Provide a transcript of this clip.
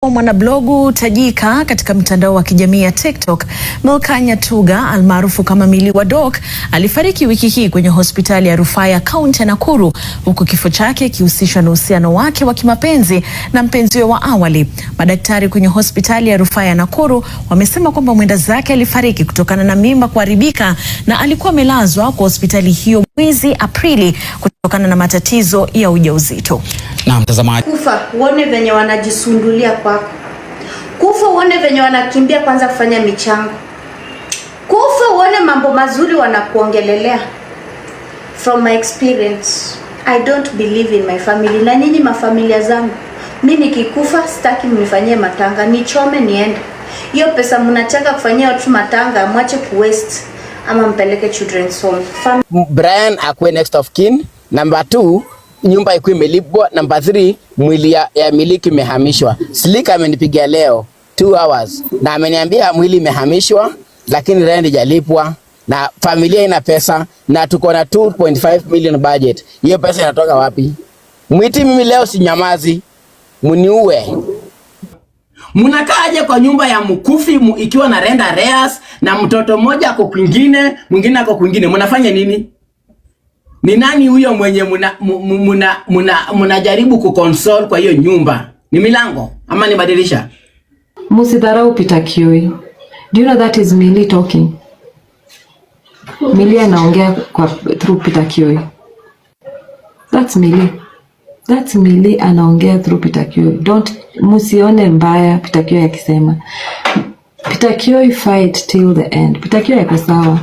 Mwanablogu tajika katika mitandao wa kijamii ya TikTok, Milka Nyatuga almaarufu kama Milly wa Doc alifariki wiki hii kwenye hospitali ya rufaa ya kaunti ya Nakuru, huku kifo chake kihusishwa na uhusiano wake wa kimapenzi na mpenziwe wa awali. Madaktari kwenye hospitali ya rufaa ya Nakuru wamesema kwamba mwenda zake alifariki kutokana na mimba kuharibika na alikuwa amelazwa kwa hospitali hiyo mwezi Aprili kutokana na matatizo ya ujauzito. Na mtazamaji, kufa uone venye wanajisundulia kwako, kufa uone venye wanakimbia kwanza kufanya michango, kufa uone mambo mazuri wanakuongelelea. From my experience, I don't believe in my family. Na nyinyi mafamilia zangu, mimi nikikufa sitaki mnifanyie matanga, nichome niende. Hiyo pesa mnataka kufanyia watu matanga mwache kuwaste ama mpeleke children's home. Brian akwe next of kin. Number 2, nyumba ikuwa imelipwa. Number 3, mwili ya Miliki imehamishwa. Silika amenipigia leo 2 hours na ameniambia mwili imehamishwa lakini rent haijalipwa na familia ina pesa na tuko na 2.5 million budget. Hiyo pesa inatoka wapi? Mwiti mimi leo si nyamazi, muniue. Munakaaje kwa nyumba ya mkufi ikiwa na rent arrears na mtoto mmoja ako kwingine, mwingine ako kwingine? Munafanya nini? Ni nani huyo mwenye munajaribu kukonsole kwa hiyo nyumba? Ni milango ama ni madirisha? Musidharau Peter Kioi. Do you know that is Milly talking? Milly anaongea through Peter Kioi. That's Milly. That's Milly anaongea through Peter Kioi. Don't musione mbaya Peter Kioi akisema. Peter Kioi fight till the end. Peter Kioi yako sawa.